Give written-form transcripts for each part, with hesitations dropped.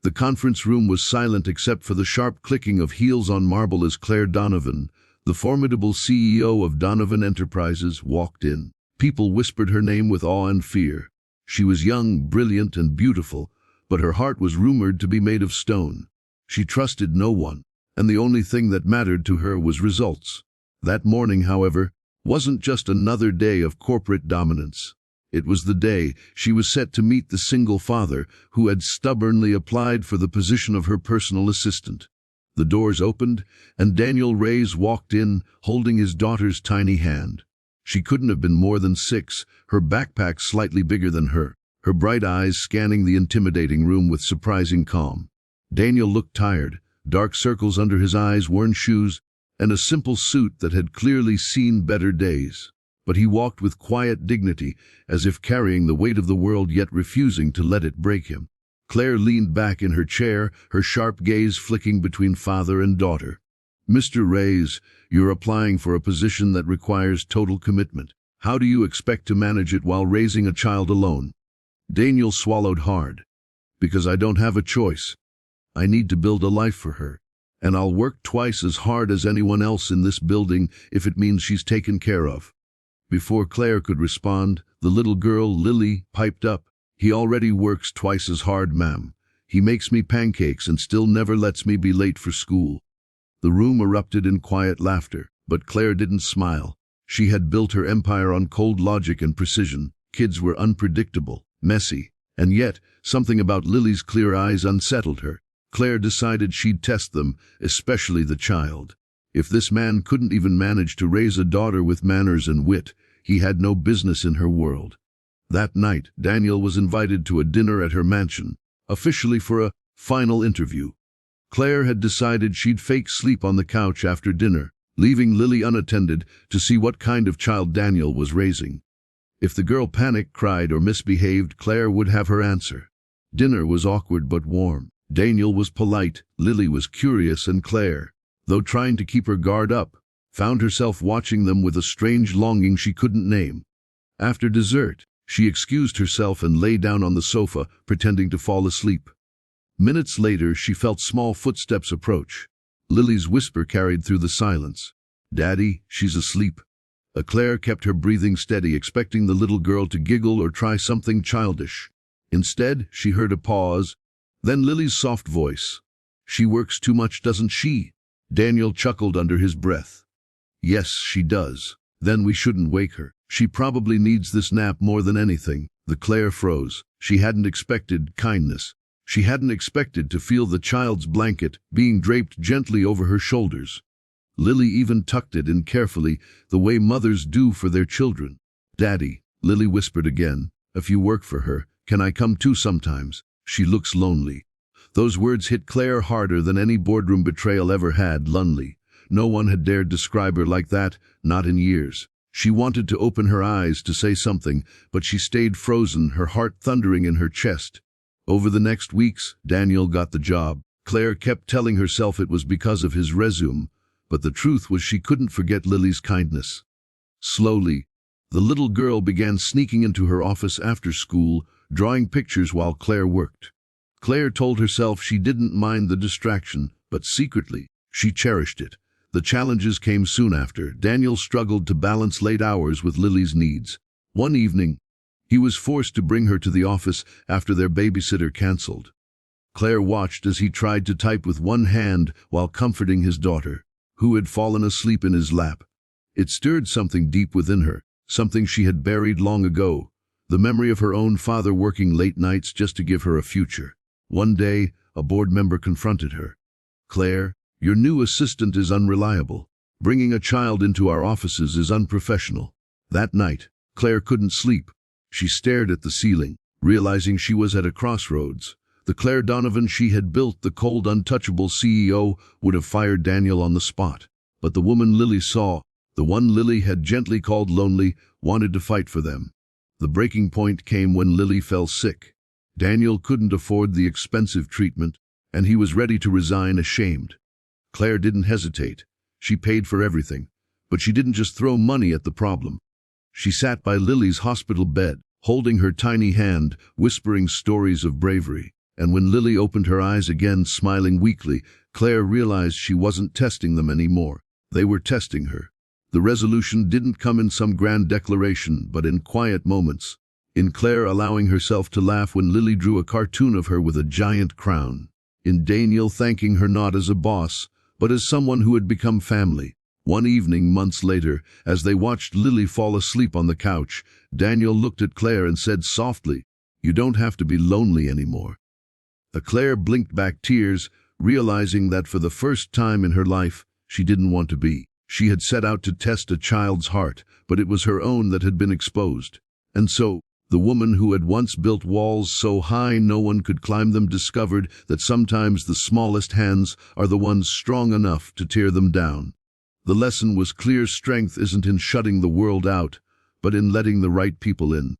The conference room was silent except for the sharp clicking of heels on marble as Claire Donovan, the formidable CEO of Donovan Enterprises, walked in. People whispered her name with awe and fear. She was young, brilliant, and beautiful, but her heart was rumored to be made of stone. She trusted no one, and the only thing that mattered to her was results. That morning, however, wasn't just another day of corporate dominance. It was the day she was set to meet the single father who had stubbornly applied for the position of her personal assistant. The doors opened, and Daniel Reyes walked in, holding his daughter's tiny hand. She couldn't have been more than 6, her backpack slightly bigger than her bright eyes scanning the intimidating room with surprising calm. Daniel looked tired, dark circles under his eyes, worn shoes, and a simple suit that had clearly seen better days. But he walked with quiet dignity, as if carrying the weight of the world yet refusing to let it break him. Claire leaned back in her chair, her sharp gaze flicking between father and daughter. "Mr. Reyes, you're applying for a position that requires total commitment. How do you expect to manage it while raising a child alone?" Daniel swallowed hard. "Because I don't have a choice. I need to build a life for her, and I'll work twice as hard as anyone else in this building if it means she's taken care of." Before Claire could respond, the little girl, Lily, piped up. "He already works twice as hard, ma'am. He makes me pancakes and still never lets me be late for school." The room erupted in quiet laughter, but Claire didn't smile. She had built her empire on cold logic and precision. Kids were unpredictable, messy, and yet something about Lily's clear eyes unsettled her. Claire decided she'd test them, especially the child. If this man couldn't even manage to raise a daughter with manners and wit, he had no business in her world. That night, Daniel was invited to a dinner at her mansion, officially for a final interview. Claire had decided she'd fake sleep on the couch after dinner, leaving Lily unattended to see what kind of child Daniel was raising. If the girl panicked, cried, or misbehaved, Claire would have her answer. Dinner was awkward but warm. Daniel was polite, Lily was curious, and Claire, though trying to keep her guard up, found herself watching them with a strange longing she couldn't name. After dessert, she excused herself and lay down on the sofa, pretending to fall asleep. Minutes later, she felt small footsteps approach. Lily's whisper carried through the silence. "Daddy, she's asleep." Claire kept her breathing steady, expecting the little girl to giggle or try something childish. Instead, she heard a pause, then Lily's soft voice. "She works too much, doesn't she?" Daniel chuckled under his breath. "Yes, she does. Then we shouldn't wake her. She probably needs this nap more than anything." The Claire froze. She hadn't expected kindness. She hadn't expected to feel the child's blanket being draped gently over her shoulders. Lily even tucked it in carefully, the way mothers do for their children. "Daddy," Lily whispered again, "if you work for her, can I come too sometimes? She looks lonely." Those words hit Claire harder than any boardroom betrayal ever had. Lonely. No one had dared describe her like that, not in years. She wanted to open her eyes to say something, but she stayed frozen, her heart thundering in her chest. Over the next weeks, Daniel got the job. Claire kept telling herself it was because of his resume, but the truth was she couldn't forget Lily's kindness. Slowly, the little girl began sneaking into her office after school, drawing pictures while Claire worked. Claire told herself she didn't mind the distraction, but secretly, she cherished it. The challenges came soon after. Daniel struggled to balance late hours with Lily's needs. One evening, he was forced to bring her to the office after their babysitter canceled. Claire watched as he tried to type with one hand while comforting his daughter, who had fallen asleep in his lap. It stirred something deep within her, something she had buried long ago, the memory of her own father working late nights just to give her a future. One day, a board member confronted her. "Claire, your new assistant is unreliable. Bringing a child into our offices is unprofessional." That night, Claire couldn't sleep. She stared at the ceiling, realizing she was at a crossroads. The Claire Donovan she had built, the cold, untouchable CEO, would have fired Daniel on the spot. But the woman Lily saw, the one Lily had gently called lonely, wanted to fight for them. The breaking point came when Lily fell sick. Daniel couldn't afford the expensive treatment, and he was ready to resign, ashamed. Claire didn't hesitate. She paid for everything, but she didn't just throw money at the problem. She sat by Lily's hospital bed, holding her tiny hand, whispering stories of bravery. And when Lily opened her eyes again, smiling weakly, Claire realized she wasn't testing them anymore. They were testing her. The resolution didn't come in some grand declaration, but in quiet moments. In Claire allowing herself to laugh when Lily drew a cartoon of her with a giant crown. In Daniel thanking her not as a boss, but as someone who had become family. One evening, months later, as they watched Lily fall asleep on the couch, Daniel looked at Claire and said softly, "You don't have to be lonely anymore." Claire blinked back tears, realizing that for the first time in her life, she didn't want to be. She had set out to test a child's heart, but it was her own that had been exposed. And so, the woman who had once built walls so high no one could climb them discovered that sometimes the smallest hands are the ones strong enough to tear them down. The lesson was clear: strength isn't in shutting the world out, but in letting the right people in.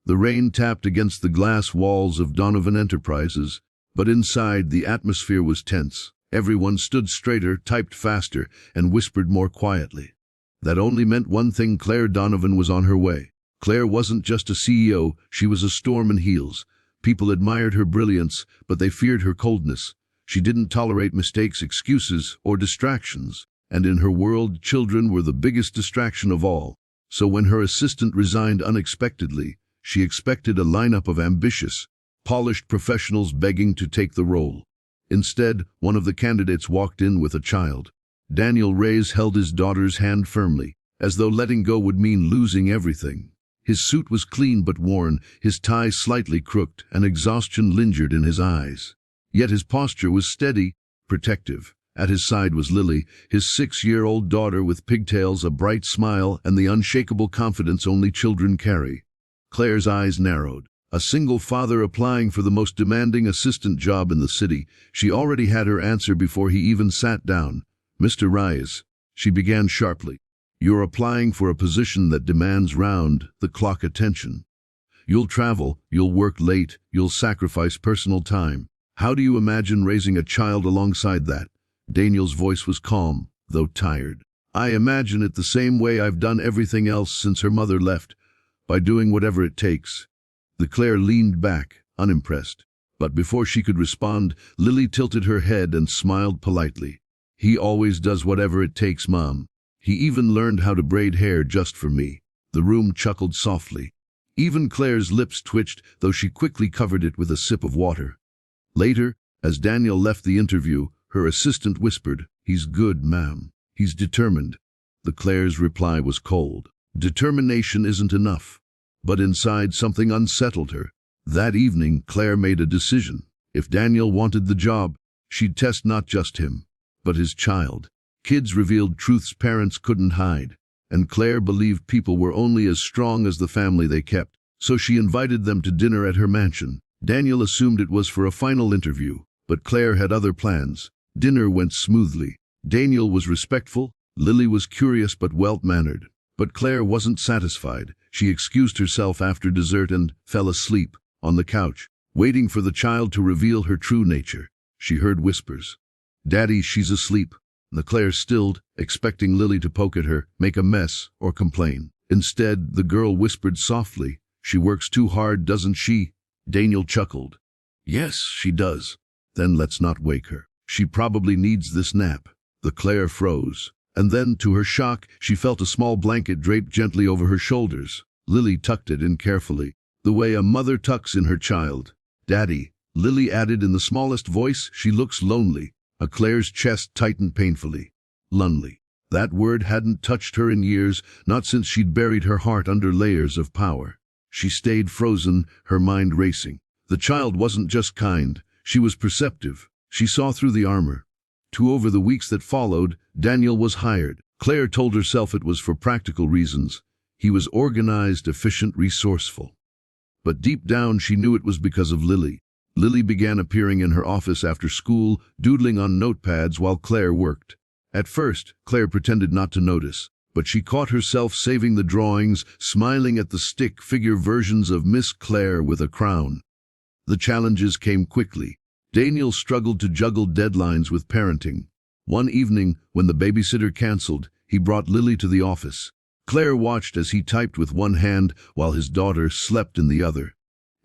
The rain tapped against the glass walls of Donovan Enterprises, but inside the atmosphere was tense. Everyone stood straighter, typed faster, and whispered more quietly. That only meant one thing: Claire Donovan was on her way. Claire wasn't just a CEO, she was a storm in heels. People admired her brilliance, but they feared her coldness. She didn't tolerate mistakes, excuses, or distractions. And in her world, children were the biggest distraction of all. So when her assistant resigned unexpectedly, she expected a lineup of ambitious, polished professionals begging to take the role. Instead, one of the candidates walked in with a child. Daniel Reyes held his daughter's hand firmly, as though letting go would mean losing everything. His suit was clean but worn, his tie slightly crooked, and exhaustion lingered in his eyes. Yet his posture was steady, protective. At his side was Lily, his 6-year-old daughter with pigtails, a bright smile, and the unshakable confidence only children carry. Claire's eyes narrowed. A single father applying for the most demanding assistant job in the city. She already had her answer before he even sat down. "Mr. Reyes," she began sharply, "you're applying for a position that demands round-the-clock attention. You'll travel, you'll work late, you'll sacrifice personal time. How do you imagine raising a child alongside that?" Daniel's voice was calm, though tired. "I imagine it the same way I've done everything else since her mother left, by doing whatever it takes." Claire leaned back, unimpressed. But before she could respond, Lily tilted her head and smiled politely. "He always does whatever it takes, Mom. He even learned how to braid hair just for me." The room chuckled softly. Even Claire's lips twitched, though she quickly covered it with a sip of water. Later, as Daniel left the interview, her assistant whispered, "He's good, ma'am. He's determined." Claire's reply was cold. Determination isn't enough. But inside, something unsettled her. That evening, Claire made a decision. If Daniel wanted the job, she'd test not just him, but his child. Kids revealed truths parents couldn't hide, and Claire believed people were only as strong as the family they kept. So she invited them to dinner at her mansion. Daniel assumed it was for a final interview, but Claire had other plans. Dinner went smoothly. Daniel was respectful, Lily was curious but well-mannered. But Claire wasn't satisfied. She excused herself after dessert and fell asleep on the couch, waiting for the child to reveal her true nature. She heard whispers. "Daddy, she's asleep." Claire stilled, expecting Lily to poke at her, make a mess, or complain. Instead, the girl whispered softly, "She works too hard, doesn't she?" Daniel chuckled. "Yes, she does." "Then let's not wake her. She probably needs this nap." Claire froze. And then, to her shock, she felt a small blanket draped gently over her shoulders. Lily tucked it in carefully, the way a mother tucks in her child. "Daddy," Lily added in the smallest voice, "she looks lonely." Claire's chest tightened painfully. Lonely. That word hadn't touched her in years, not since she'd buried her heart under layers of power. She stayed frozen, her mind racing. The child wasn't just kind, she was perceptive. She saw through the armor. Over the weeks that followed, Daniel was hired. Claire told herself it was for practical reasons. He was organized, efficient, resourceful. But deep down she knew it was because of Lily. Lily began appearing in her office after school, doodling on notepads while Claire worked. At first, Claire pretended not to notice, but she caught herself saving the drawings, smiling at the stick-figure versions of Miss Claire with a crown. The challenges came quickly. Daniel struggled to juggle deadlines with parenting. One evening, when the babysitter canceled, he brought Lily to the office. Claire watched as he typed with one hand while his daughter slept in the other.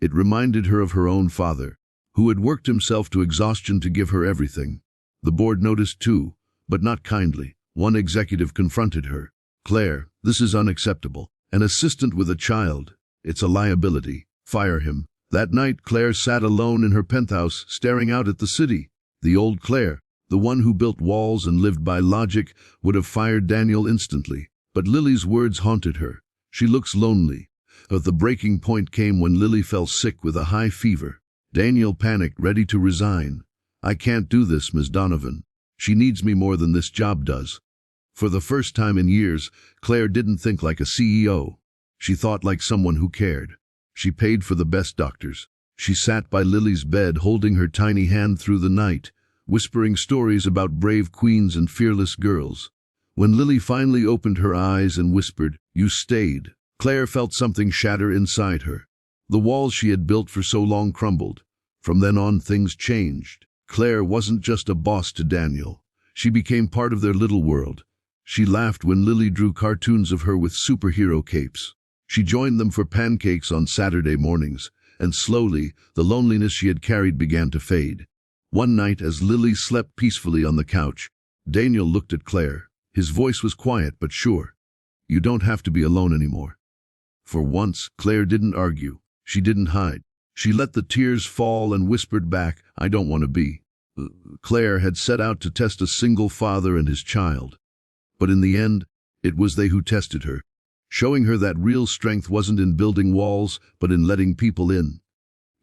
It reminded her of her own father. who had worked himself to exhaustion to give her everything. The board noticed too, but not kindly. One executive confronted her. "Claire, this is unacceptable. An assistant with a child. It's a liability. Fire him." That night, Claire sat alone in her penthouse, staring out at the city. The old Claire, the one who built walls and lived by logic, would have fired Daniel instantly. But Lily's words haunted her. "She looks lonely." But the breaking point came when Lily fell sick with a high fever. Daniel panicked, ready to resign. "I can't do this, Ms. Donovan. She needs me more than this job does." For the first time in years, Claire didn't think like a CEO. She thought like someone who cared. She paid for the best doctors. She sat by Lily's bed, holding her tiny hand through the night, whispering stories about brave queens and fearless girls. When Lily finally opened her eyes and whispered, "You stayed," Claire felt something shatter inside her. The walls she had built for so long crumbled. From then on, things changed. Claire wasn't just a boss to Daniel. She became part of their little world. She laughed when Lily drew cartoons of her with superhero capes. She joined them for pancakes on Saturday mornings, and slowly, the loneliness she had carried began to fade. One night, as Lily slept peacefully on the couch, Daniel looked at Claire. His voice was quiet but sure. "You don't have to be alone anymore." For once, Claire didn't argue. She didn't hide. She let the tears fall and whispered back, "I don't want to be." Claire had set out to test a single father and his child. But in the end, it was they who tested her, showing her that real strength wasn't in building walls, but in letting people in.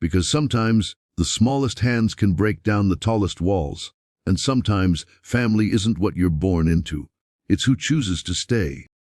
Because sometimes, the smallest hands can break down the tallest walls. And sometimes, family isn't what you're born into. It's who chooses to stay.